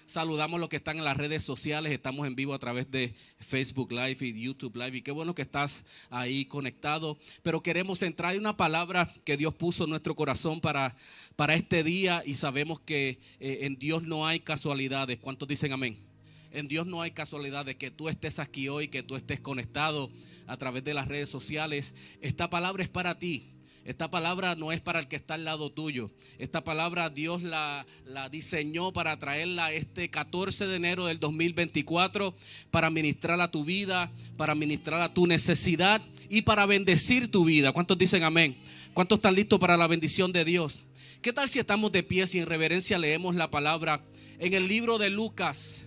Saludamos a los que están en las redes sociales. Estamos en vivo a través de Facebook Live y YouTube Live. Y qué bueno que estás ahí conectado. Pero queremos entrar en una palabra que Dios puso en nuestro corazón para este día. Y sabemos que en Dios no hay casualidades. ¿Cuántos dicen amén? En Dios no hay casualidades. Que tú estés aquí hoy, que tú estés conectado a través de las redes sociales. Esta palabra es para ti. Esta palabra no es para el que está al lado tuyo. Esta palabra Dios la diseñó para traerla este 14 de enero del 2024 para ministrar a tu vida, para ministrar a tu necesidad y para bendecir tu vida. ¿Cuántos dicen amén? ¿Cuántos están listos para la bendición de Dios? ¿Qué tal si estamos de pie, si en reverencia leemos la palabra en el libro de Lucas?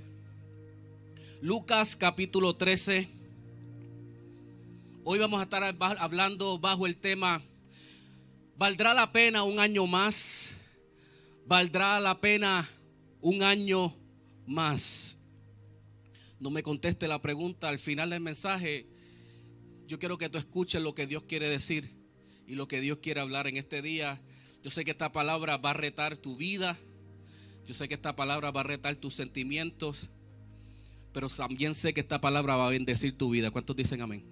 Lucas capítulo 13. Hoy vamos a estar hablando bajo el tema: ¿valdrá la pena un año más? ¿Valdrá la pena un año más? No me conteste la pregunta al final del mensaje. Yo quiero que tú escuches lo que Dios quiere decir y lo que Dios quiere hablar en este día. Yo sé que esta palabra va a retar tu vida. Yo sé que esta palabra va a retar tus sentimientos. Pero también sé que esta palabra va a bendecir tu vida. ¿Cuántos dicen amén?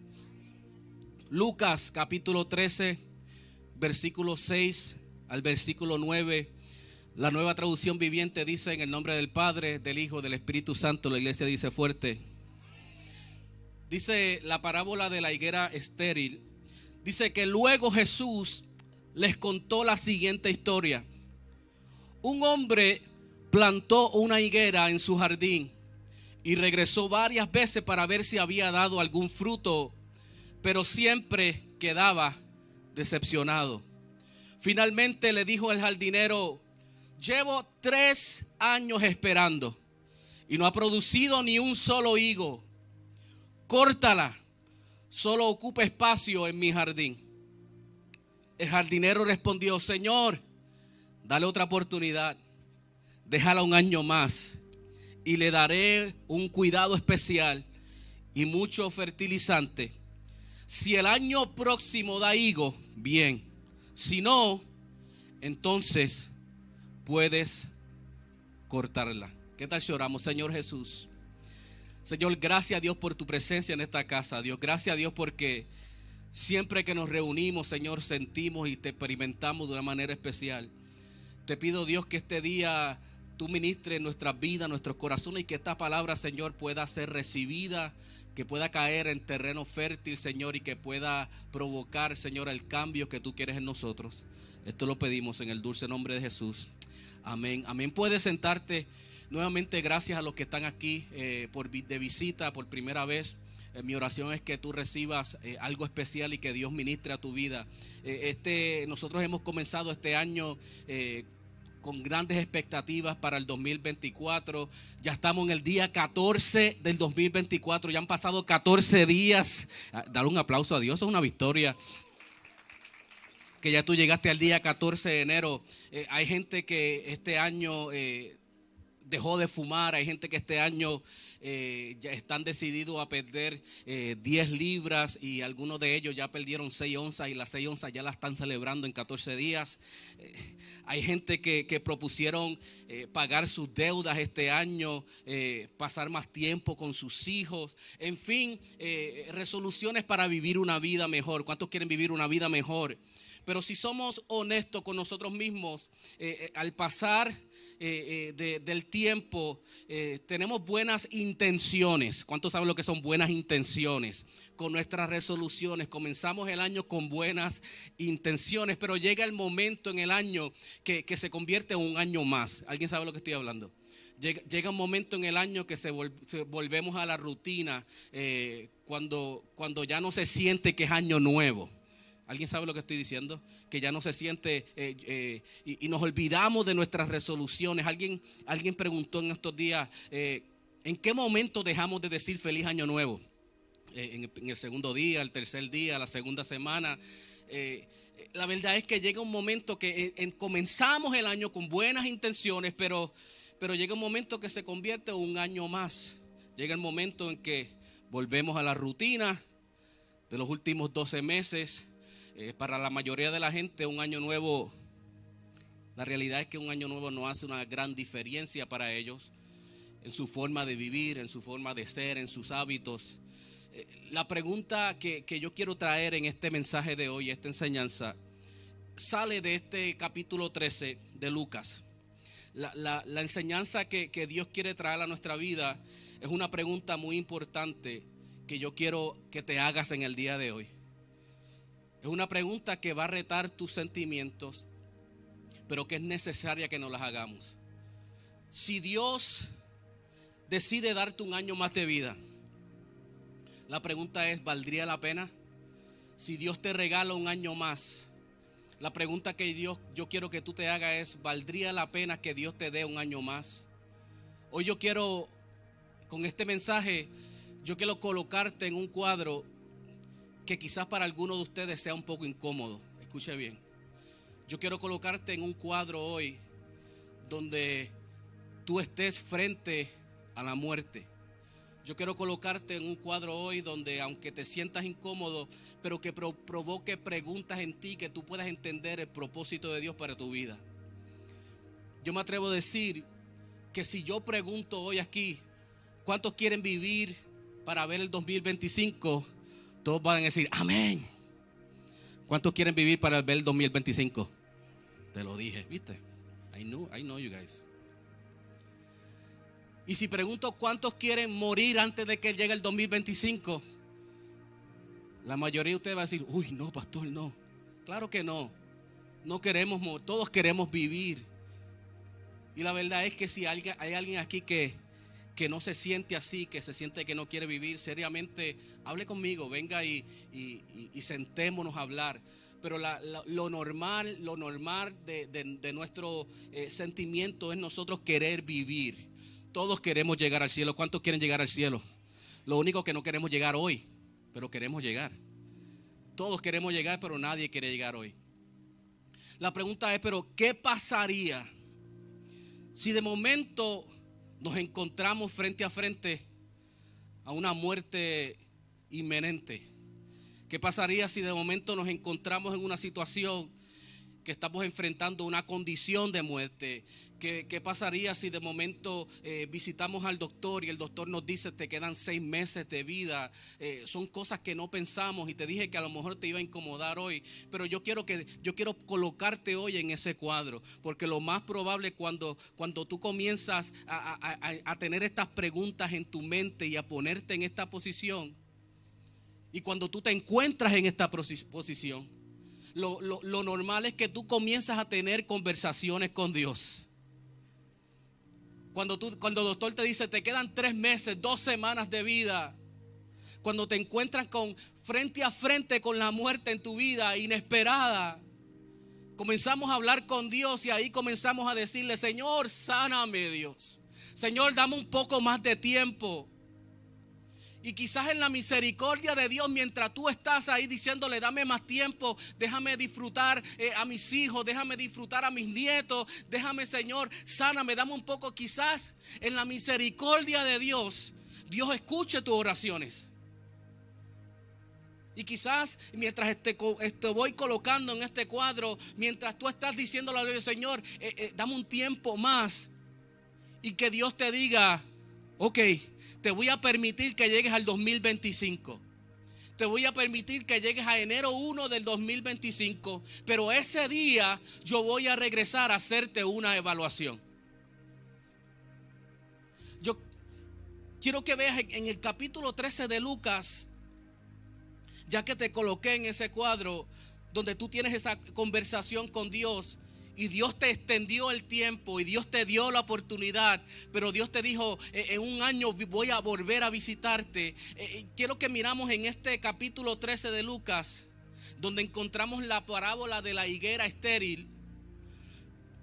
Lucas capítulo 13. Versículo 6 al versículo 9. La Nueva Traducción Viviente dice: en el nombre del Padre, del Hijo, del Espíritu Santo. La iglesia dice fuerte. Dice la parábola de la higuera estéril. Dice que luego Jesús les contó la siguiente historia. Un hombre plantó una higuera en su jardín y regresó varias veces para ver si había dado algún fruto, pero siempre quedaba decepcionado. Finalmente le dijo el jardinero: llevo 3 años esperando y no ha producido ni un solo higo. Córtala, solo ocupa espacio en mi jardín. El jardinero respondió: Señor, dale otra oportunidad, déjala un año más y le daré un cuidado especial y mucho fertilizante. Si el año próximo da higo, bien. Si no, entonces puedes cortarla. ¿Qué tal si oramos? Señor Jesús, Señor, gracias a Dios por tu presencia en esta casa. Dios, gracias a Dios porque siempre que nos reunimos, Señor, sentimos y te experimentamos de una manera especial. Te pido, Dios, que este día tú ministres nuestras vidas, nuestros corazones, y que esta palabra, Señor, pueda ser recibida, que pueda caer en terreno fértil, Señor, y que pueda provocar, Señor, el cambio que tú quieres en nosotros. Esto lo pedimos en el dulce nombre de Jesús. Amén. Amén. Puedes sentarte. Nuevamente, gracias a los que están aquí de visita por primera vez. Mi oración es que tú recibas algo especial y que Dios ministre a tu vida. Nosotros hemos comenzado este año con grandes expectativas para el 2024. Ya estamos en el día 14 del 2024. Ya han pasado 14 días. Dale un aplauso a Dios, es una victoria. Que ya tú llegaste al día 14 de enero. Hay gente que este año dejó de fumar. Hay gente que este año ya están decididos a perder 10 libras y algunos de ellos ya perdieron 6 onzas y las 6 onzas ya las están celebrando en 14 días. Hay gente que propusieron pagar sus deudas este año, pasar más tiempo con sus hijos. En fin, resoluciones para vivir una vida mejor. ¿Cuántos quieren vivir una vida mejor? Pero si somos honestos con nosotros mismos, al pasar del tiempo, tenemos buenas intenciones. ¿Cuántos saben lo que son buenas intenciones? Con nuestras resoluciones, comenzamos el año con buenas intenciones, pero llega el momento en el año que se convierte en un año más. ¿Alguien sabe lo que estoy hablando? Llega un momento en el año que volvemos a la rutina, cuando ya no se siente que es año nuevo. ¿Alguien sabe lo que estoy diciendo? Que ya no se siente y nos olvidamos de nuestras resoluciones. Alguien preguntó en estos días, ¿en qué momento dejamos de decir feliz año nuevo? En el segundo día, el tercer día, la segunda semana. La verdad es que llega un momento que comenzamos el año con buenas intenciones, pero llega un momento que se convierte en un año más. Llega el momento en que volvemos a la rutina de los últimos 12 meses. Para la mayoría de la gente un año nuevo, la realidad es que un año nuevo no hace una gran diferencia para ellos. en su forma de vivir, en su forma de ser, en sus hábitos. La pregunta que yo quiero traer en este mensaje de hoy, esta enseñanza, sale de este capítulo 13 de Lucas. La enseñanza que Dios quiere traer a nuestra vida es una pregunta muy importante que yo quiero que te hagas en el día de hoy. Es una pregunta que va a retar tus sentimientos, pero que es necesaria que nos las hagamos. Si Dios decide darte un año más de vida, la pregunta es, ¿valdría la pena? Si Dios te regala un año más, la pregunta que yo quiero que tú te hagas es, ¿valdría la pena que Dios te dé un año más? Hoy yo quiero, con este mensaje, yo quiero colocarte en un cuadro que quizás para algunos de ustedes sea un poco incómodo. Escuche bien. Yo quiero colocarte en un cuadro hoy donde tú estés frente a la muerte. Yo quiero colocarte en un cuadro hoy donde, aunque te sientas incómodo, pero que provoque preguntas en ti, que tú puedas entender el propósito de Dios para tu vida. Yo me atrevo a decir que si yo pregunto hoy aquí, ¿cuántos quieren vivir para ver el 2025? Todos van a decir, amén. ¿Cuántos quieren vivir para ver el 2025? Te lo dije, ¿viste? I know you guys. Y si pregunto cuántos quieren morir antes de que llegue el 2025, la mayoría de ustedes va a decir, uy, no, pastor, no. Claro que no. No queremos morir, todos queremos vivir. Y la verdad es que si hay alguien aquí que no se siente así, que se siente que no quiere vivir, seriamente, hable conmigo, venga y sentémonos a hablar. Pero lo normal de nuestro sentimiento es nosotros querer vivir. Todos queremos llegar al cielo. ¿Cuántos quieren llegar al cielo? Lo único que no queremos llegar hoy, pero queremos llegar. Todos queremos llegar, pero nadie quiere llegar hoy. La pregunta es, pero ¿qué pasaría si de momento nos encontramos frente a frente a una muerte inminente? ¿Qué pasaría si de momento nos encontramos en una situación que estamos enfrentando una condición de muerte? ¿Qué pasaría si de momento visitamos al doctor y el doctor nos dice te quedan 6 meses de vida? Son cosas que no pensamos y te dije que a lo mejor te iba a incomodar hoy, pero yo quiero colocarte hoy en ese cuadro, porque lo más probable cuando tú comienzas a tener estas preguntas en tu mente y a ponerte en esta posición, y cuando tú te encuentras en esta posición, lo normal es que tú comienzas a tener conversaciones con Dios. Cuando el doctor te dice te quedan 3 meses, 2 semanas de vida, cuando te encuentras frente a frente con la muerte en tu vida inesperada, comenzamos a hablar con Dios y ahí comenzamos a decirle, Señor, sáname, Dios. Señor, dame un poco más de tiempo. Y quizás en la misericordia de Dios, mientras tú estás ahí diciéndole, dame más tiempo, déjame disfrutar a mis hijos, déjame disfrutar a mis nietos, déjame, Señor, sáname, dame un poco. Quizás en la misericordia de Dios, Dios escuche tus oraciones. Y quizás mientras te voy colocando en este cuadro, mientras tú estás diciéndole a Dios, Señor, dame un tiempo más, y que Dios te diga, ok, te voy a permitir que llegues al 2025. Te voy a permitir que llegues a enero 1 del 2025. Pero ese día yo voy a regresar a hacerte una evaluación. Yo quiero que veas en el capítulo 13 de Lucas, ya que te coloqué en ese cuadro donde tú tienes esa conversación con Dios. Y Dios te extendió el tiempo y Dios te dio la oportunidad, pero Dios te dijo, en un año voy a volver a visitarte. Quiero que miramos en este capítulo 13 de Lucas, donde encontramos la parábola de la higuera estéril,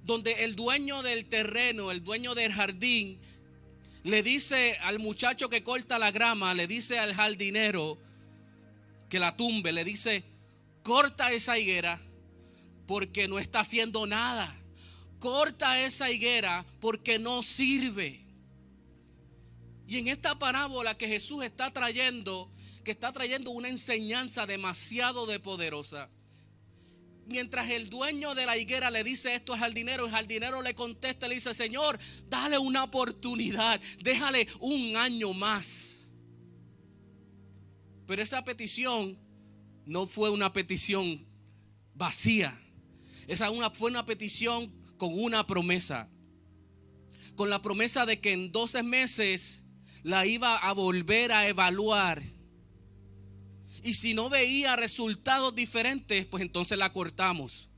donde el dueño del terreno, el dueño del jardín, le dice al muchacho que corta la grama, le dice al jardinero que la tumbe, le dice, corta esa higuera, porque no está haciendo nada. Corta esa higuera porque no sirve. Y en esta parábola que Jesús está trayendo una enseñanza demasiado poderosa, mientras el dueño de la higuera le dice esto al jardinero, el jardinero le contesta, le dice: Señor, dale una oportunidad, déjale un año más. Pero esa petición no fue una petición vacía. Fue una petición con una promesa. Con la promesa de que en 12 meses la iba a volver a evaluar. Y si no veía resultados diferentes, pues entonces la cortamos.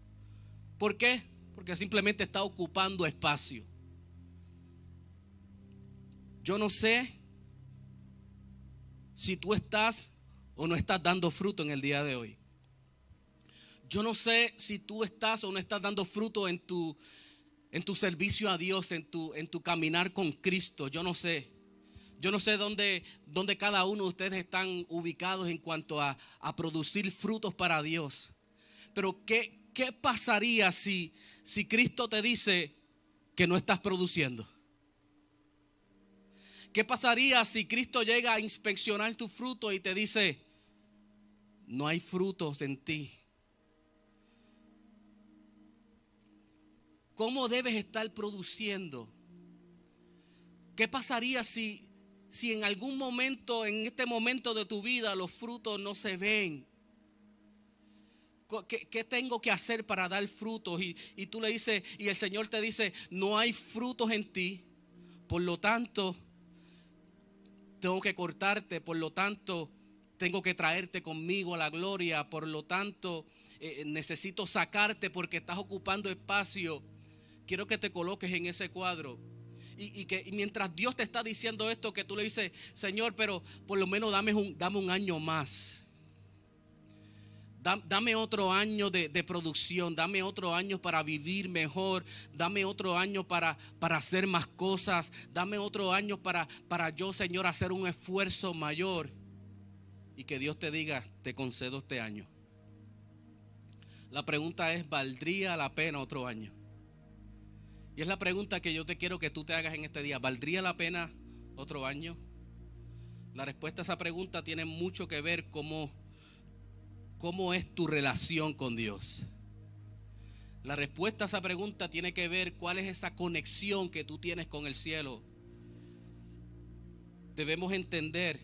¿Por qué? Porque simplemente está ocupando espacio. Yo no sé si tú estás o no estás dando fruto en el día de hoy. Yo no sé si tú estás o no estás dando fruto en tu servicio a Dios, en tu caminar con Cristo. Yo no sé. Yo no sé dónde cada uno de ustedes están ubicados en cuanto a producir frutos para Dios. Pero ¿qué pasaría si Cristo te dice que no estás produciendo? ¿Qué pasaría si Cristo llega a inspeccionar tu fruto y te dice: no hay frutos en ti? ¿Cómo debes estar produciendo? ¿Qué pasaría si en algún momento, en este momento de tu vida, los frutos no se ven? ¿Qué tengo que hacer para dar frutos? Y tú le dices, y el Señor te dice: no hay frutos en ti, por lo tanto tengo que cortarte, por lo tanto tengo que traerte conmigo a la gloria, por lo tanto necesito sacarte porque estás ocupando espacio. Quiero que te coloques en ese cuadro. Y mientras Dios te está diciendo esto, que tú le dices: Señor, pero por lo menos dame un año más. Dame otro año de producción. Dame otro año para vivir mejor. Dame otro año para hacer más cosas. Dame otro año para yo, Señor, hacer un esfuerzo mayor. Y que Dios te diga: te concedo este año. La pregunta es: ¿valdría la pena otro año? Y es la pregunta que yo te quiero que tú te hagas en este día. ¿Valdría la pena otro año? La respuesta a esa pregunta tiene mucho que ver cómo es tu relación con Dios. La respuesta a esa pregunta tiene que ver cuál es esa conexión que tú tienes con el cielo. Debemos entender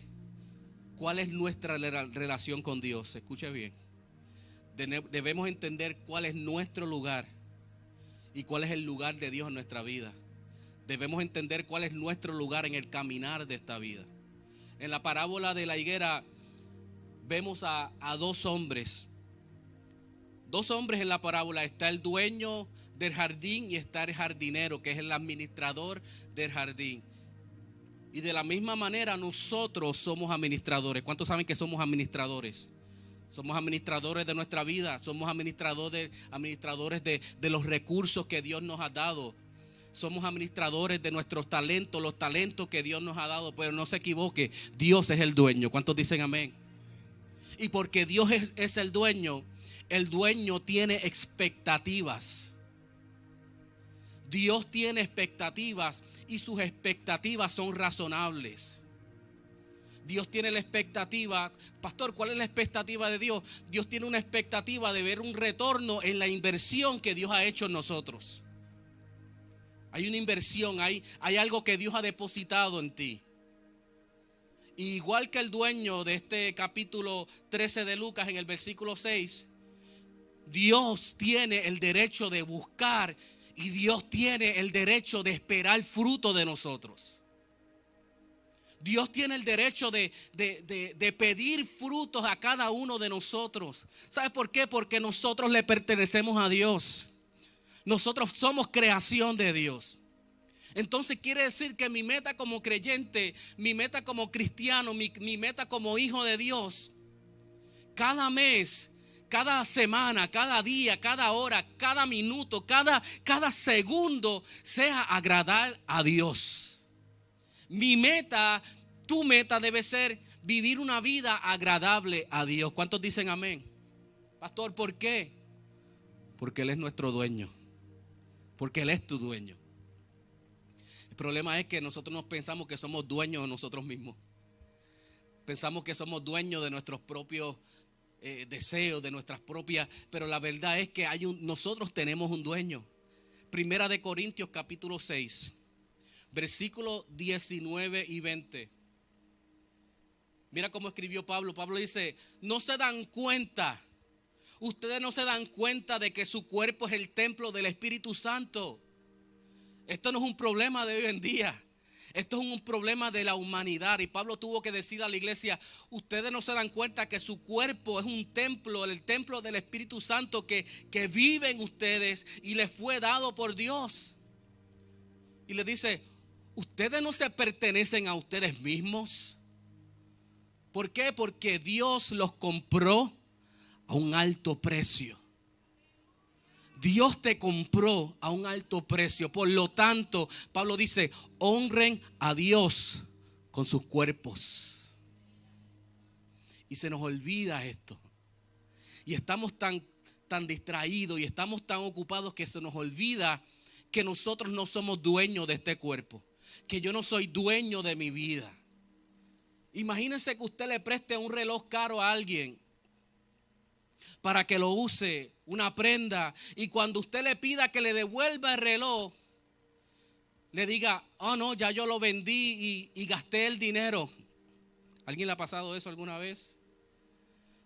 cuál es nuestra relación con Dios. Escuche bien. Debemos entender cuál es nuestro lugar y cuál es el lugar de Dios en nuestra vida. Debemos entender cuál es nuestro lugar en el caminar de esta vida. En la parábola de la higuera vemos a dos hombres. Dos hombres en la parábola. Está el dueño del jardín y está el jardinero, que es el administrador del jardín. Y de la misma manera nosotros somos administradores. ¿Cuántos saben que somos administradores? Somos administradores de nuestra vida. Somos administradores de los recursos que Dios nos ha dado. Somos administradores de nuestros talentos, los talentos que Dios nos ha dado. Pero no se equivoque, Dios es el dueño. ¿Cuántos dicen amén? Y porque Dios es el dueño tiene expectativas. Dios tiene expectativas y sus expectativas son razonables. Dios tiene la expectativa. Pastor, ¿cuál es la expectativa de Dios? Dios tiene una expectativa de ver un retorno en la inversión que Dios ha hecho en nosotros. Hay una inversión, hay algo que Dios ha depositado en ti. Igual que el dueño de este capítulo 13 de Lucas, en el versículo 6, Dios tiene el derecho de buscar y Dios tiene el derecho de esperar fruto de nosotros. Dios tiene el derecho de pedir frutos a cada uno de nosotros. ¿Sabes por qué? Porque nosotros le pertenecemos a Dios. Nosotros somos creación de Dios. Entonces quiere decir que mi meta como creyente, mi meta como cristiano, mi meta como hijo de Dios, cada mes, cada semana, cada día, cada hora, cada minuto, cada segundo, sea agradar a Dios. Mi meta, tu meta debe ser vivir una vida agradable a Dios. ¿Cuántos dicen amén? Pastor, ¿por qué? Porque Él es nuestro dueño. Porque Él es tu dueño. El problema es que nosotros nos pensamos que somos dueños de nosotros mismos. Pensamos que somos dueños de nuestros propios deseos, de nuestras propias, pero la verdad es que nosotros tenemos un dueño. Primera de Corintios capítulo 6, versículos 19 y 20. Mira cómo escribió Pablo. Pablo dice, no se dan cuenta, ustedes no se dan cuenta de que su cuerpo es el templo del Espíritu Santo. Esto no es un problema de hoy en día. Esto es un problema de la humanidad. Y Pablo tuvo que decir a la iglesia, ustedes no se dan cuenta que su cuerpo es un templo, el templo del Espíritu Santo que vive en ustedes y les fue dado por Dios. Y le dice, ustedes no se pertenecen a ustedes mismos. ¿Por qué? Porque Dios los compró a un alto precio. Dios te compró a un alto precio. Por lo tanto, Pablo dice, honren a Dios con sus cuerpos. Y se nos olvida esto. Y estamos tan distraídos y estamos tan ocupados que se nos olvida que nosotros no somos dueños de este cuerpo. Que yo no soy dueño de mi vida. Imagínense que usted le preste un reloj caro a alguien para que lo use, una prenda, y cuando usted le pida que le devuelva el reloj, le diga, oh no, ya yo lo vendí y gasté el dinero. ¿Alguien le ha pasado eso alguna vez?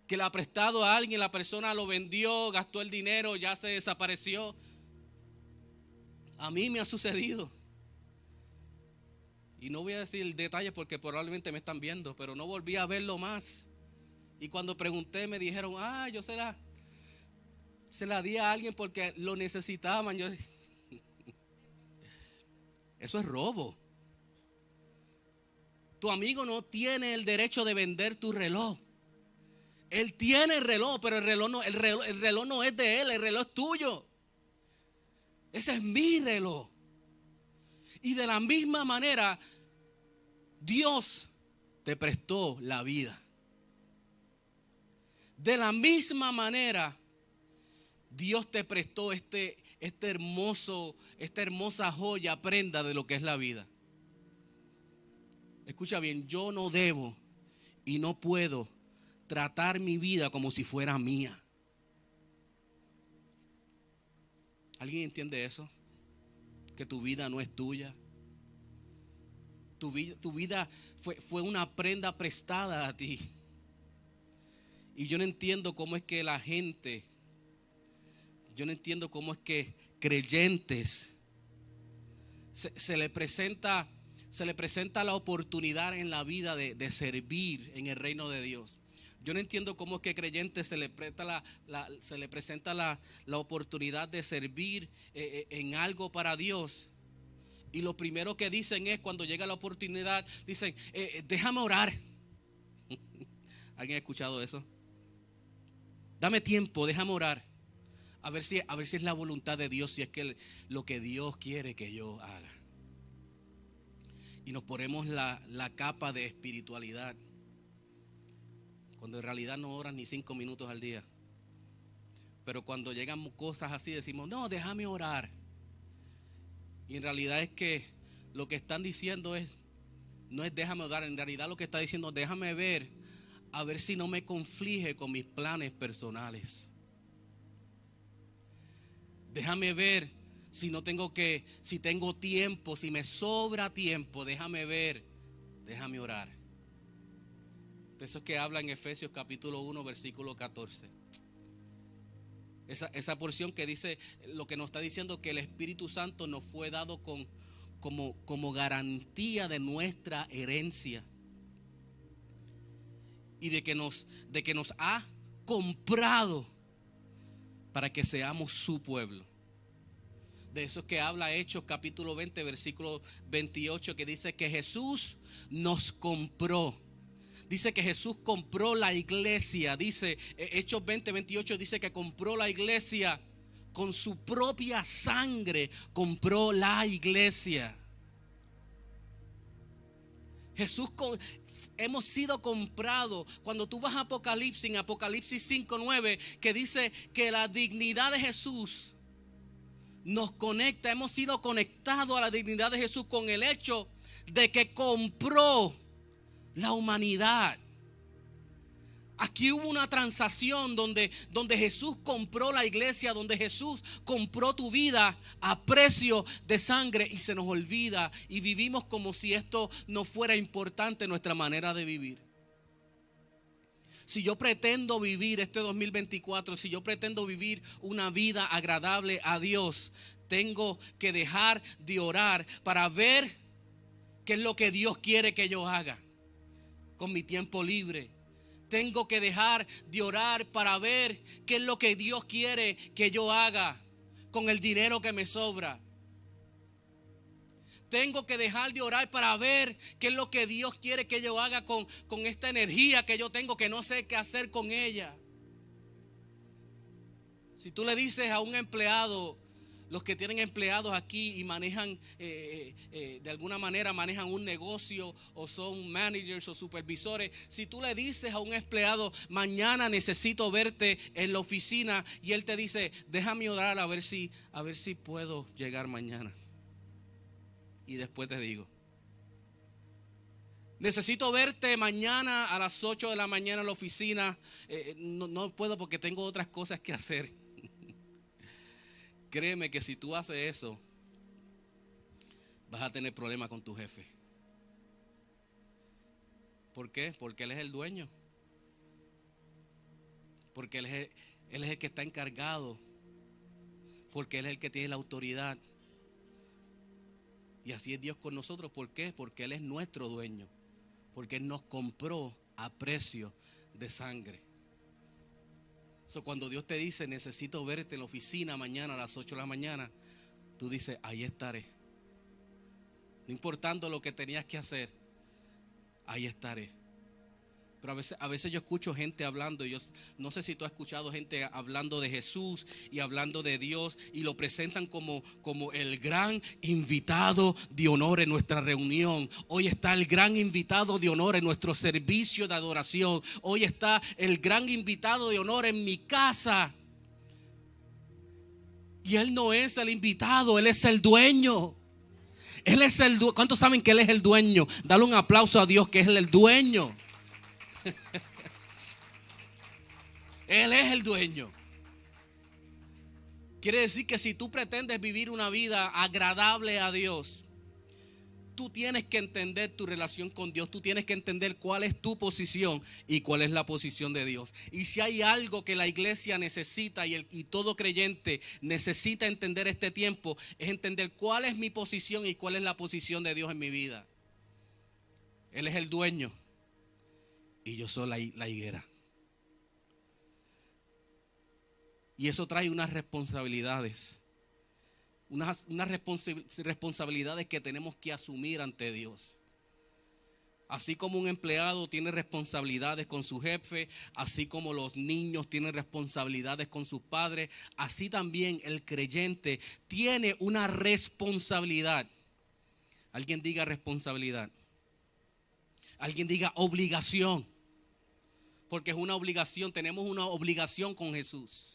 Que le ha prestado a alguien, la persona lo vendió, gastó el dinero, ya se desapareció. A mí me ha sucedido. Y no voy a decir detalles porque probablemente me están viendo, pero no volví a verlo más. Y cuando pregunté me dijeron, yo se la di a alguien porque lo necesitaban. Yo, eso es robo. Tu amigo no tiene el derecho de vender tu reloj. Él tiene el reloj, pero el reloj no es de él, el reloj es tuyo. Ese es mi reloj. Y de la misma manera, Dios te prestó la vida. De la misma manera, Dios te prestó esta hermosa joya, prenda de lo que es la vida. Escucha bien, yo no debo y no puedo tratar mi vida como si fuera mía. ¿Alguien entiende eso? Que tu vida no es tuya. Tu vida fue una prenda prestada a ti. Y yo no entiendo cómo es que la gente, yo no entiendo cómo es que creyentes se le presenta la oportunidad en la vida de servir en el reino de Dios. Yo no entiendo cómo es que creyentes se le presenta la oportunidad de servir en algo para Dios. Y lo primero que dicen es, cuando llega la oportunidad, dicen, déjame orar. ¿Alguien ha escuchado eso? Dame tiempo, déjame orar. A ver si es la voluntad de Dios, si es que lo que Dios quiere que yo haga. Y nos ponemos la capa de espiritualidad, cuando en realidad no oran ni 5 minutos al día. Pero cuando llegan cosas así decimos, no, déjame orar. Y en realidad es que lo que están diciendo no es déjame orar. En realidad lo que está diciendo, déjame ver, a ver si no me conflige con mis planes personales. Déjame ver si tengo tiempo, si me sobra tiempo, déjame ver, déjame orar. De eso es que habla en Efesios capítulo 1, versículo 14. Esa porción que dice, lo que nos está diciendo, que el Espíritu Santo nos fue dado como garantía de nuestra herencia. Y de que nos ha comprado para que seamos su pueblo. De eso es que habla Hechos capítulo 20, versículo 28, que dice que Jesús nos compró. Dice que Jesús compró la iglesia. Dice Hechos 20, 28, dice que compró la iglesia con su propia sangre. Compró la iglesia. Hemos sido comprados. Cuando tú vas a Apocalipsis, en Apocalipsis 5:9, que dice que la dignidad de Jesús nos conecta. Hemos sido conectados a la dignidad de Jesús con el hecho de que compró la humanidad. Aquí hubo una transacción donde Jesús compró la iglesia, donde Jesús compró tu vida a precio de sangre, y se nos olvida y vivimos como si esto no fuera importante en nuestra manera de vivir. Si yo pretendo vivir este 2024, si yo pretendo vivir una vida agradable a Dios, tengo que dejar de orar para ver qué es lo que Dios quiere que yo haga con mi tiempo libre. Tengo que dejar de orar para ver qué es lo que Dios quiere que yo haga con el dinero que me sobra. Tengo que dejar de orar para ver qué es lo que Dios quiere que yo haga con esta energía que yo tengo, que no sé qué hacer con ella. Si tú le dices a un empleado, los que tienen empleados aquí y manejan, de alguna manera manejan un negocio o son managers o supervisores. Si tú le dices a un empleado, mañana necesito verte en la oficina, y él te dice, déjame orar a ver si puedo llegar mañana. Y después te digo, necesito verte mañana a las 8 de la mañana en la oficina. No puedo porque tengo otras cosas que hacer. Créeme que si tú haces eso, vas a tener problemas con tu jefe. ¿Por qué? Porque él es el dueño. Porque él es el que está encargado. Porque él es el que tiene la autoridad. Y así es Dios con nosotros. ¿Por qué? Porque Él es nuestro dueño. Porque Él nos compró a precio de sangre. Cuando Dios te dice, necesito verte en la oficina mañana a las 8 de la mañana, tú dices, ahí estaré. No importando lo que tenías que hacer, ahí estaré. Pero a veces yo escucho gente hablando, y yo no sé si tú has escuchado gente hablando de Jesús y hablando de Dios, y lo presentan como el gran invitado de honor en nuestra reunión. Hoy está el gran invitado de honor en nuestro servicio de adoración. Hoy está el gran invitado de honor en mi casa. Y Él no es el invitado, Él es el dueño. Él es el dueño. ¿Cuántos saben que Él es el dueño? Dale un aplauso a Dios, que es el dueño. Él es el dueño. Quiere decir que si tú pretendes vivir una vida agradable a Dios, tú tienes que entender tu relación con Dios. Tú tienes que entender cuál es tu posición y cuál es la posición de Dios. Y si hay algo que la iglesia necesita y todo creyente necesita entender este tiempo, es entender cuál es mi posición y cuál es la posición de Dios en mi vida. Él es el dueño y yo soy la higuera. Y eso trae unas responsabilidades. Unas responsabilidades que tenemos que asumir ante Dios. Así como un empleado tiene responsabilidades con su jefe, así como los niños tienen responsabilidades con sus padres, así también el creyente tiene una responsabilidad. Alguien diga responsabilidad. Alguien diga obligación. Porque es una obligación, tenemos una obligación con Jesús.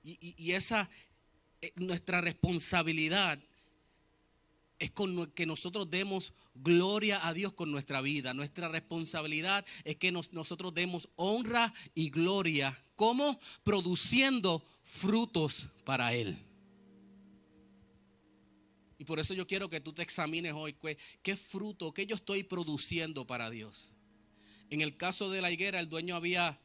Y esa nuestra responsabilidad es con que nosotros demos gloria a Dios con nuestra vida. Nuestra responsabilidad es que nosotros demos honra y gloria. ¿Cómo? Produciendo frutos para Él. Y por eso yo quiero que tú te examines hoy. ¿Qué fruto, qué yo estoy produciendo para Dios? En el caso de la higuera, el dueño había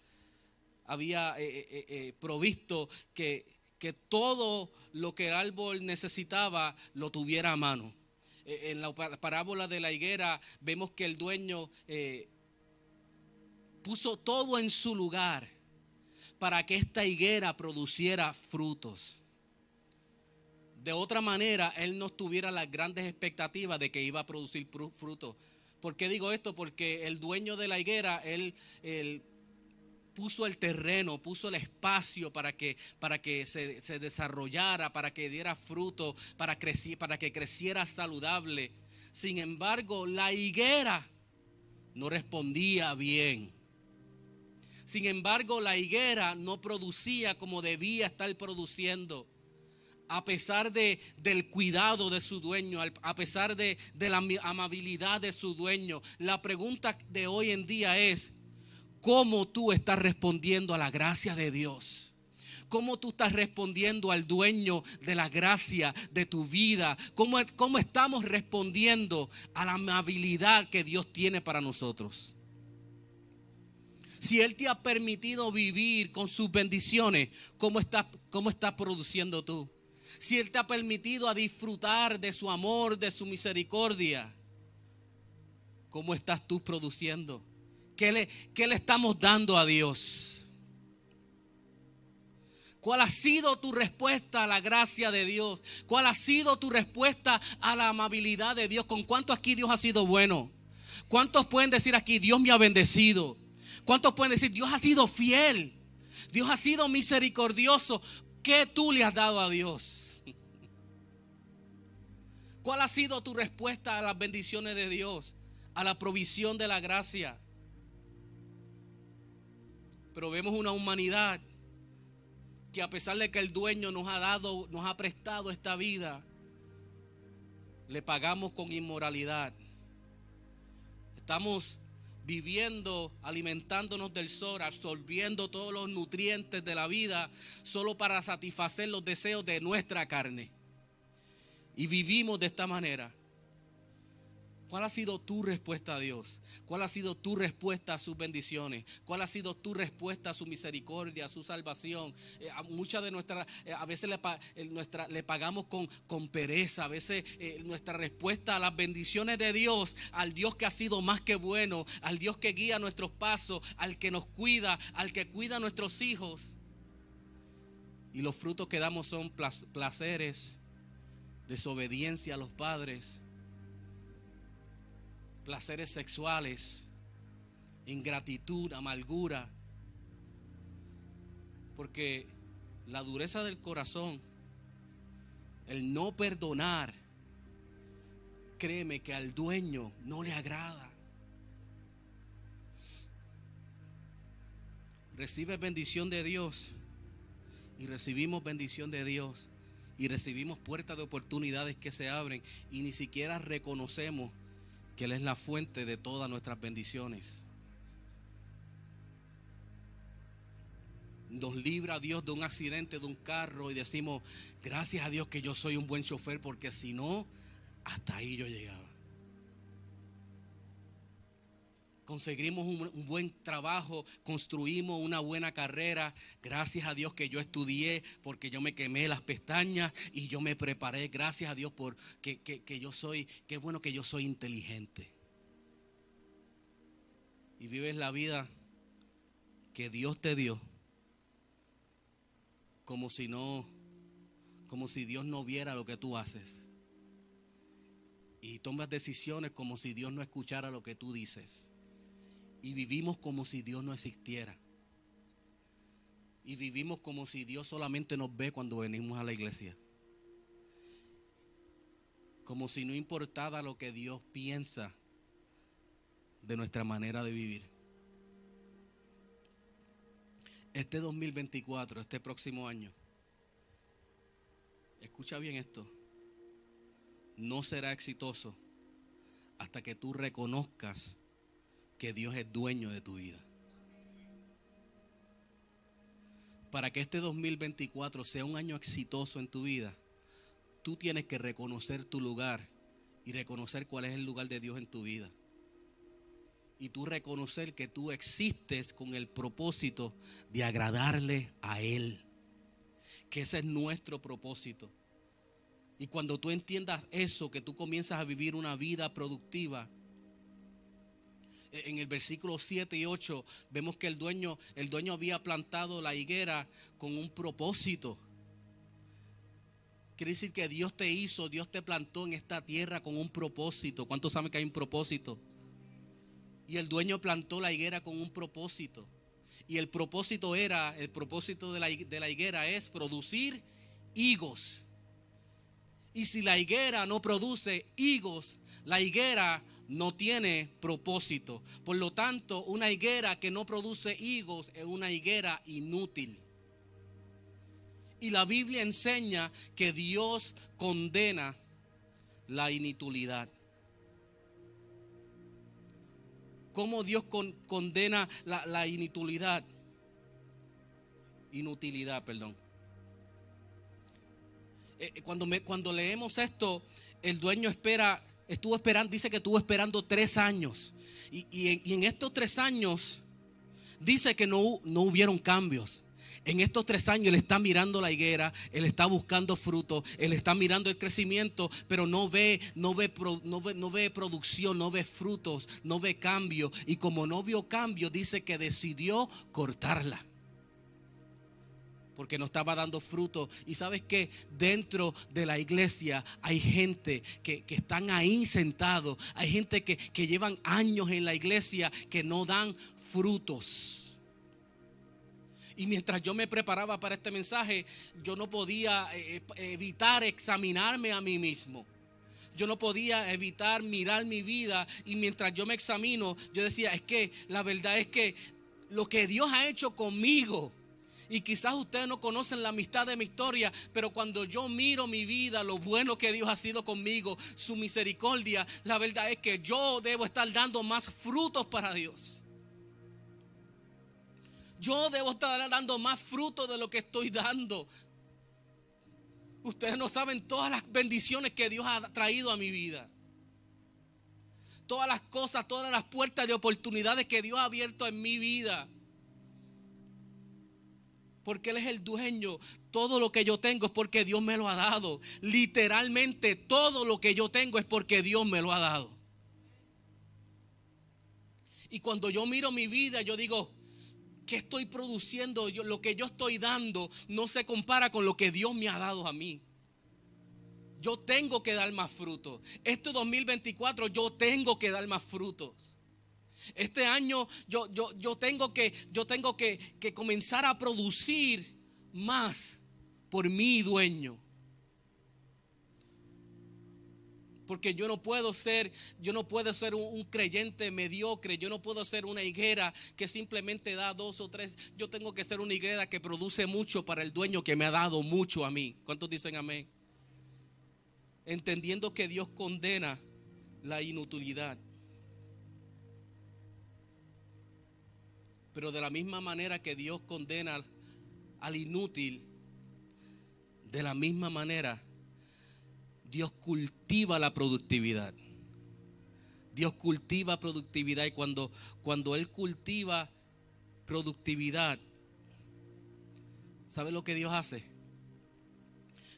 provisto que todo lo que el árbol necesitaba lo tuviera a mano. En la parábola de la higuera vemos que el dueño puso todo en su lugar para que esta higuera produciera frutos. De otra manera, él no tuviera las grandes expectativas de que iba a producir frutos. ¿Por qué digo esto? Porque el dueño de la higuera, él puso el terreno, puso el espacio para que se desarrollara, para que diera fruto, para que creciera saludable. Sin embargo, la higuera no respondía bien. Sin embargo, la higuera no producía como debía estar produciendo. A pesar del cuidado de su dueño, a pesar de la amabilidad de su dueño. La pregunta de hoy en día es: ¿Cómo tú estás respondiendo a la gracia de Dios? ¿Cómo tú estás respondiendo al dueño de la gracia de tu vida? ¿Cómo estamos respondiendo a la amabilidad que Dios tiene para nosotros? Si Él te ha permitido vivir con sus bendiciones, ¿cómo estás produciendo tú? Si Él te ha permitido a disfrutar de su amor, de su misericordia, ¿cómo estás tú produciendo? ¿Qué le estamos dando a Dios? ¿Cuál ha sido tu respuesta a la gracia de Dios? ¿Cuál ha sido tu respuesta a la amabilidad de Dios? ¿Con cuánto aquí Dios ha sido bueno? ¿Cuántos pueden decir aquí, Dios me ha bendecido? ¿Cuántos pueden decir, Dios ha sido fiel? Dios ha sido misericordioso. ¿Qué tú le has dado a Dios? ¿Cuál ha sido tu respuesta a las bendiciones de Dios? A la provisión de la gracia. Pero vemos una humanidad que a pesar de que el dueño nos ha prestado esta vida, le pagamos con inmoralidad. Estamos viviendo, alimentándonos del sol, absorbiendo todos los nutrientes de la vida solo para satisfacer los deseos de nuestra carne. Y vivimos de esta manera. ¿Cuál ha sido tu respuesta a Dios? ¿Cuál ha sido tu respuesta a sus bendiciones? ¿Cuál ha sido tu respuesta a su misericordia, a su salvación? Muchas de nuestras, a veces le pagamos con pereza. A veces nuestra respuesta a las bendiciones de Dios, al Dios que ha sido más que bueno, al Dios que guía nuestros pasos, al que nos cuida, al que cuida a nuestros hijos. Y los frutos que damos son placeres, desobediencia a los padres, placeres sexuales, ingratitud, amargura. Porque la dureza del corazón, el no perdonar, créeme que al dueño no le agrada. Recibes bendición de Dios y recibimos bendición de Dios y recibimos puertas de oportunidades que se abren y ni siquiera reconocemos que Él es la fuente de todas nuestras bendiciones. Nos libra a Dios de un accidente de un carro y decimos, gracias a Dios que yo soy un buen chofer, porque si no, hasta ahí yo llegaba. Conseguimos un buen trabajo, construimos una buena carrera. Gracias a Dios que yo estudié, porque yo me quemé las pestañas y yo me preparé. Gracias a Dios por que yo soy, qué bueno que yo soy inteligente. Y vives la vida que Dios te dio como si Dios no viera lo que tú haces. Y tomas decisiones como si Dios no escuchara lo que tú dices. Y vivimos como si Dios no existiera. Y vivimos como si Dios solamente nos ve cuando venimos a la iglesia. Como si no importara lo que Dios piensa de nuestra manera de vivir. Este 2024, este próximo año, escucha bien esto, no será exitoso hasta que tú reconozcas que Dios es dueño de tu vida. Para que este 2024 sea un año exitoso en tu vida, tú tienes que reconocer tu lugar y reconocer cuál es el lugar de Dios en tu vida. Y tú reconocer que tú existes con el propósito de agradarle a Él. Que ese es nuestro propósito. Y cuando tú entiendas eso, que tú comienzas a vivir una vida productiva. En el versículo 7 y 8 vemos que el dueño había plantado la higuera con un propósito. Quiere decir que Dios te plantó en esta tierra con un propósito. ¿Cuántos saben que hay un propósito? Y el dueño plantó la higuera con un propósito. Y el propósito de la higuera es producir higos. Y si la higuera no produce higos, la higuera no tiene propósito. Por lo tanto, una higuera que no produce higos es una higuera inútil. Y la Biblia enseña que Dios condena la inutilidad. cómo Dios condena la inutilidad. Perdón. Cuando leemos esto, el dueño estuvo esperando, dice que estuvo esperando 3 años. Y en estos 3 años dice que no hubieron cambios. En estos 3 años él está mirando la higuera, él está buscando fruto, él está mirando el crecimiento, pero no ve producción, no ve frutos, no ve cambio. Y como no vio cambio, dice que decidió cortarla, porque no estaba dando fruto. Y sabes que dentro de la iglesia hay gente que están ahí sentados, hay gente que llevan años en la iglesia que no dan frutos. Y mientras yo me preparaba para este mensaje, yo no podía evitar examinarme a mí mismo. Yo no podía evitar mirar mi vida. Y mientras yo me examino, yo decía, es que la verdad es que lo que Dios ha hecho conmigo, y quizás ustedes no conocen la amistad de mi historia, pero cuando yo miro mi vida, lo bueno que Dios ha sido conmigo, su misericordia, la verdad es que yo debo estar dando más frutos para Dios. Yo debo estar dando más fruto de lo que estoy dando. Ustedes no saben todas las bendiciones que Dios ha traído a mi vida. Todas las cosas, todas las puertas de oportunidades que Dios ha abierto en mi vida. Porque Él es el dueño. Todo lo que yo tengo es porque Dios me lo ha dado. Literalmente todo lo que yo tengo es porque Dios me lo ha dado. Y cuando yo miro mi vida, yo digo, ¿qué estoy produciendo? Lo que yo estoy dando no se compara con lo que Dios me ha dado a mí. Yo tengo que dar más frutos. Este 2024 yo tengo que dar más frutos. Este año yo tengo que comenzar a producir más por mi dueño. Porque yo no puedo ser un creyente mediocre. Yo no puedo ser una higuera que simplemente da 2 o 3. Yo tengo que ser una higuera que produce mucho para el dueño que me ha dado mucho a mí. ¿Cuántos dicen amén? Entendiendo que Dios condena la inutilidad. Pero de la misma manera que Dios condena al inútil, de la misma manera Dios cultiva la productividad. Dios cultiva productividad. Y cuando Él cultiva productividad, ¿sabes lo que Dios hace?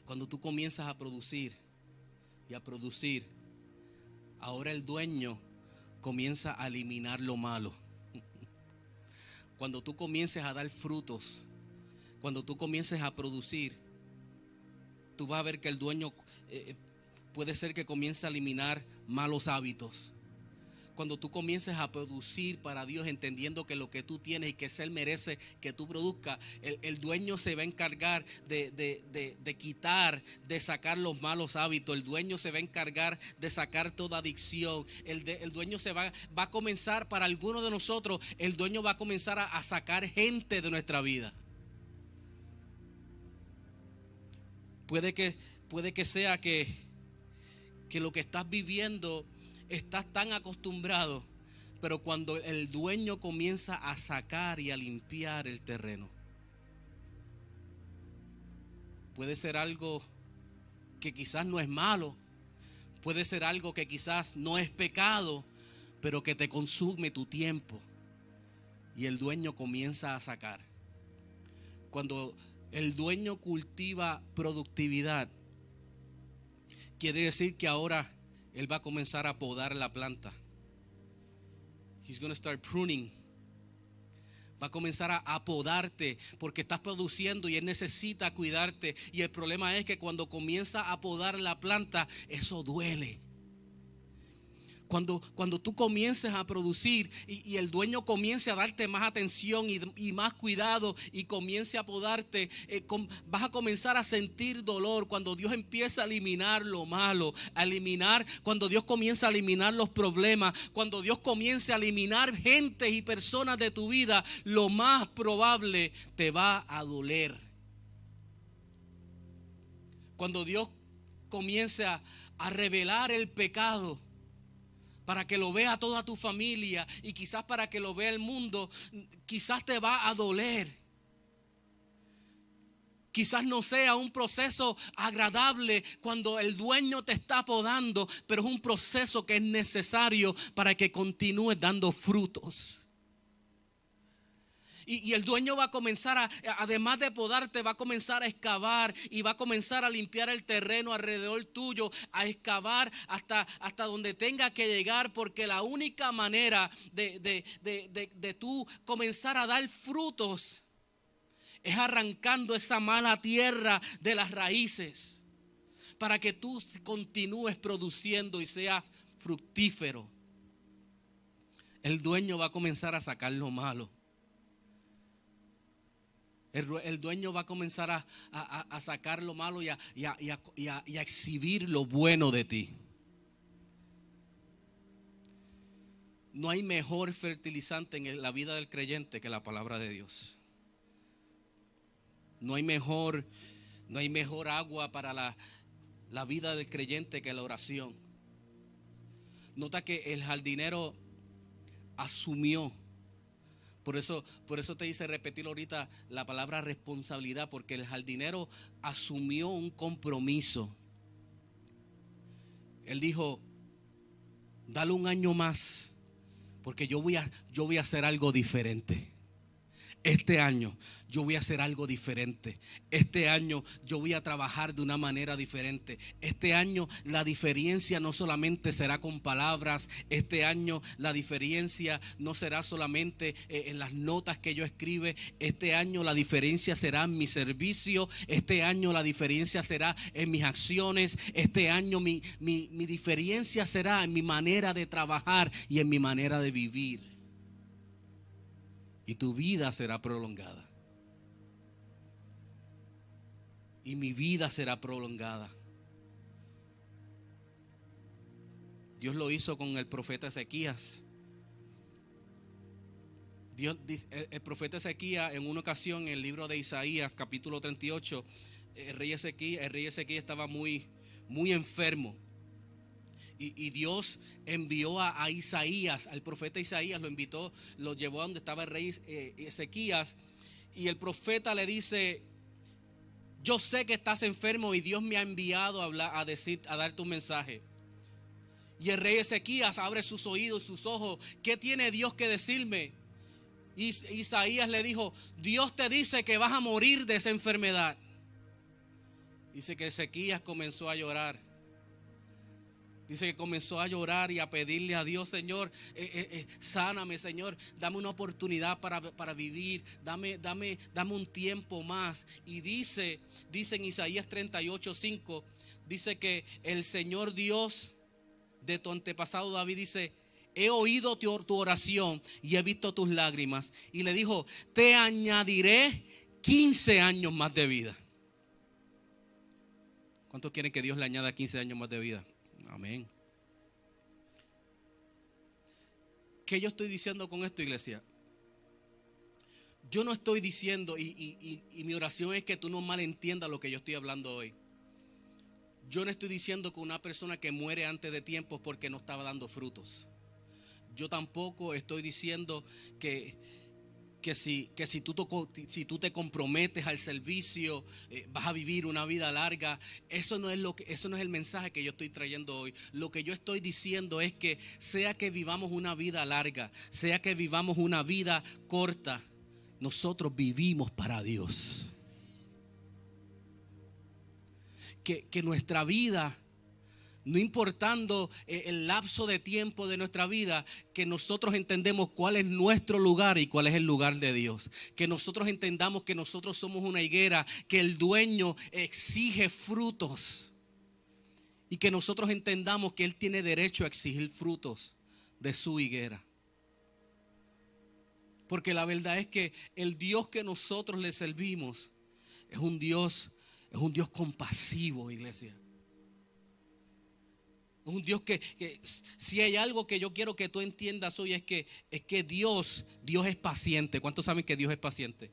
Cuando tú comienzas a producir y a producir, ahora el dueño comienza a eliminar lo malo. Cuando tú comiences a dar frutos, cuando tú comiences a producir, tú vas a ver que el dueño puede ser que comience a eliminar malos hábitos. Cuando tú comiences a producir para Dios, entendiendo que lo que tú tienes y que Él merece que tú produzcas, el dueño se va a encargar de quitar, de sacar los malos hábitos. El dueño se va a encargar de sacar toda adicción. El dueño va a comenzar, para algunos de nosotros, el dueño va a comenzar a sacar gente de nuestra vida. Puede que sea que lo que estás viviendo, estás tan acostumbrado, pero cuando el dueño comienza a sacar y a limpiar el terreno, puede ser algo que quizás no es malo, puede ser algo que quizás no es pecado, pero que te consume tu tiempo, y el dueño comienza a sacar. Cuando el dueño cultiva productividad, quiere decir que ahora Él va a comenzar a podar la planta. He's going to start pruning. Va a comenzar a podarte porque estás produciendo y Él necesita cuidarte. Y el problema es que cuando comienza a podar la planta, eso duele. Cuando tú comiences a producir y el dueño comience a darte más atención y más cuidado y comience a podarte, vas a comenzar a sentir dolor. Cuando Dios empieza a eliminar lo malo, cuando Dios comienza a eliminar los problemas, cuando Dios comience a eliminar gente y personas de tu vida, lo más probable te va a doler. Cuando Dios comience a revelar el pecado, para que lo vea toda tu familia y quizás para que lo vea el mundo, quizás te va a doler. Quizás no sea un proceso agradable cuando el dueño te está podando, pero es un proceso que es necesario para que continúes dando frutos. Y el dueño va a comenzar además de podarte, va a comenzar a excavar y va a comenzar a limpiar el terreno alrededor tuyo, a excavar hasta donde tenga que llegar, porque la única manera de tú comenzar a dar frutos es arrancando esa mala tierra de las raíces, para que tú continúes produciendo y seas fructífero. El dueño va a comenzar a sacar lo malo. El dueño va a comenzar a sacar lo malo y a exhibir lo bueno de ti. No hay mejor fertilizante en la vida del creyente que la palabra de Dios. No hay mejor agua para la vida del creyente que la oración. Nota que el jardinero asumió. Por eso te hice repetir ahorita la palabra responsabilidad, porque el jardinero asumió un compromiso. Él dijo: dale un año más, porque yo voy a hacer algo diferente. Este año yo voy a hacer algo diferente. Este año yo voy a trabajar de una manera diferente. Este año la diferencia no solamente será con palabras. Este año la diferencia no será solamente en las notas que yo escribe. Este año la diferencia será en mi servicio. Este año la diferencia será en mis acciones. Este año mi diferencia será en mi manera de trabajar y en mi manera de vivir. Y tu vida será prolongada. Y mi vida será prolongada. Dios lo hizo con el profeta Ezequías. El profeta Ezequías, en una ocasión, en el libro de Isaías, capítulo 38, el rey Ezequías estaba muy enfermo. Y Dios envió a Isaías, al profeta Isaías, lo llevó a donde estaba el rey Ezequías. Y el profeta le dice: yo sé que estás enfermo y Dios me ha enviado a darte un mensaje. Y el rey Ezequías abre sus oídos, sus ojos. ¿Qué tiene Dios que decirme? Y Isaías le dijo: Dios te dice que vas a morir de esa enfermedad. Dice que Ezequías comenzó a llorar. Dice que comenzó a llorar y a pedirle a Dios: Señor, sáname, Señor, dame una oportunidad para vivir, dame un tiempo más. Y dice en Isaías 38:5, dice que el Señor Dios de tu antepasado David dice: he oído tu oración y he visto tus lágrimas. Y le dijo: te añadiré 15 años más de vida. ¿Cuántos quieren que Dios le añada 15 años más de vida? Amén. ¿Qué yo estoy diciendo con esto, iglesia? Yo no estoy diciendo, y mi oración es que tú no malentiendas lo que yo estoy hablando hoy. Yo no estoy diciendo que una persona que muere antes de tiempo es porque no estaba dando frutos. Yo tampoco estoy diciendo que si tú te comprometes al servicio, vas a vivir una vida larga. Eso no es el mensaje que yo estoy trayendo hoy. Lo que yo estoy diciendo es que sea que vivamos una vida larga, sea que vivamos una vida corta, nosotros vivimos para Dios. Que nuestra vida, no importando el lapso de tiempo de nuestra vida, que nosotros entendemos cuál es nuestro lugar y cuál es el lugar de Dios. Que nosotros entendamos que nosotros somos una higuera, que el dueño exige frutos. Y que nosotros entendamos que Él tiene derecho a exigir frutos de su higuera. Porque la verdad es que el Dios que nosotros le servimos es un Dios compasivo, iglesia. Es un Dios que si hay algo que yo quiero que tú entiendas hoy es que Dios es paciente. ¿Cuántos saben que Dios es paciente?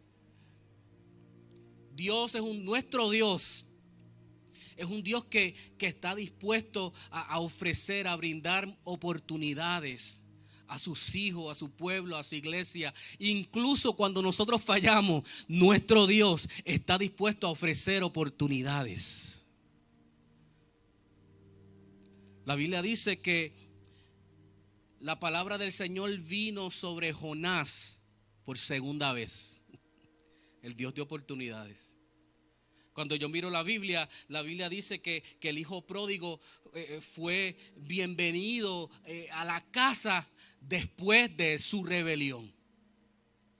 Dios es nuestro Dios Es un Dios que está dispuesto a ofrecer, a brindar oportunidades a sus hijos, a su pueblo, a su iglesia. Incluso cuando nosotros fallamos, nuestro Dios está dispuesto a ofrecer oportunidades. La Biblia dice que la palabra del Señor vino sobre Jonás por segunda vez. El Dios de oportunidades. Cuando yo miro la Biblia dice que el hijo pródigo fue bienvenido a la casa después de su rebelión.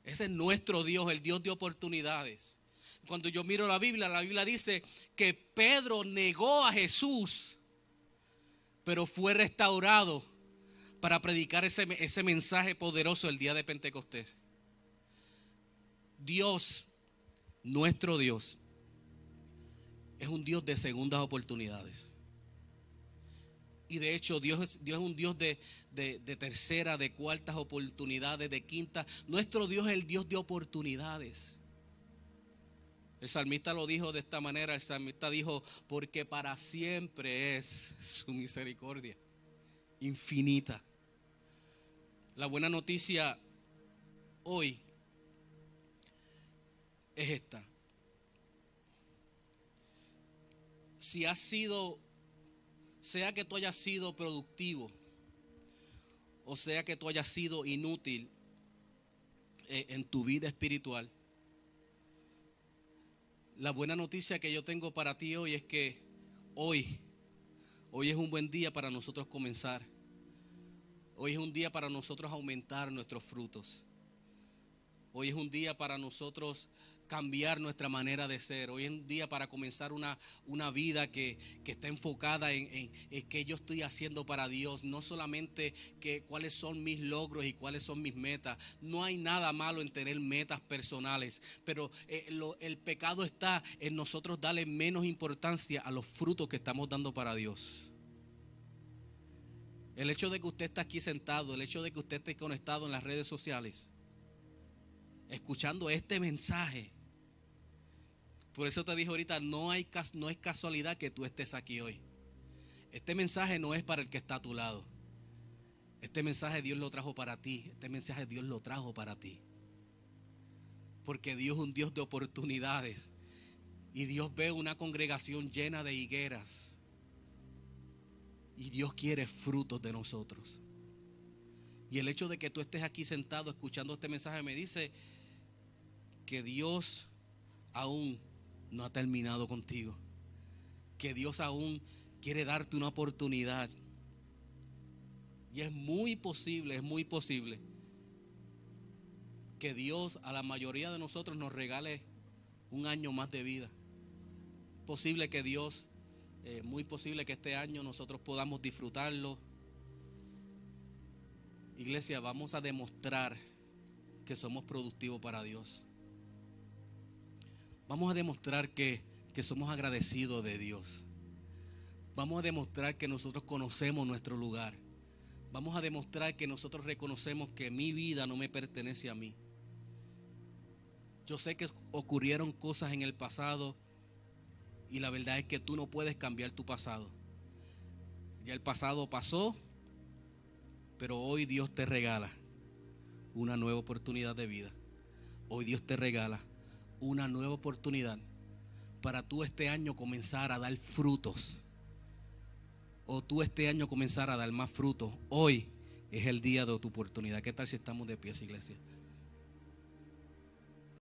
Ese es nuestro Dios, el Dios de oportunidades. Cuando yo miro la Biblia dice que Pedro negó a Jesús, pero fue restaurado para predicar ese mensaje poderoso el día de Pentecostés. Dios, nuestro Dios, es un Dios de segundas oportunidades. Y de hecho Dios es un Dios de tercera, de cuartas oportunidades, de quintas. Nuestro Dios es el Dios de oportunidades. El salmista lo dijo de esta manera. El salmista dijo: porque para siempre es su misericordia infinita. La buena noticia hoy es esta. Si has sido, sea que tú hayas sido productivo o sea que tú hayas sido inútil en tu vida espiritual, la buena noticia que yo tengo para ti hoy es que hoy es un buen día para nosotros comenzar. Hoy es un día para nosotros aumentar nuestros frutos. Hoy es un día para nosotros cambiar nuestra manera de ser. Hoy es un día para comenzar una vida que está enfocada en qué yo estoy haciendo para Dios. No solamente cuáles son mis logros y cuáles son mis metas. No hay nada malo en tener metas personales, pero el pecado está en nosotros darle menos importancia a los frutos que estamos dando para Dios. El hecho de que usted está aquí sentado, el hecho de que usted esté conectado en las redes sociales, escuchando este mensaje. Por eso te dije ahorita, no es casualidad que tú estés aquí hoy. Este mensaje no es para el que está a tu lado. Este mensaje Dios lo trajo para ti. Este mensaje Dios lo trajo para ti. Porque Dios es un Dios de oportunidades. Y Dios ve una congregación llena de higueras. Y Dios quiere frutos de nosotros. Y el hecho de que tú estés aquí sentado escuchando este mensaje me dice que Dios aún no ha terminado contigo. Que Dios aún quiere darte una oportunidad. Y es muy posible que Dios a la mayoría de nosotros nos regale un año más de vida. Posible que Dios, muy posible que este año nosotros podamos disfrutarlo. Iglesia, vamos a demostrar que somos productivos para Dios. Vamos a demostrar que somos agradecidos de Dios. Vamos a demostrar que nosotros conocemos nuestro lugar. Vamos a demostrar que nosotros reconocemos que mi vida no me pertenece a mí. Yo sé que ocurrieron cosas en el pasado y la verdad es que tú no puedes cambiar tu pasado. Ya el pasado pasó, pero hoy Dios te regala una nueva oportunidad de vida. Hoy Dios te regala una nueva oportunidad para tú este año comenzar a dar frutos. O tú este año comenzar a dar más frutos. Hoy es el día de tu oportunidad. ¿Qué tal si estamos de pie, iglesia?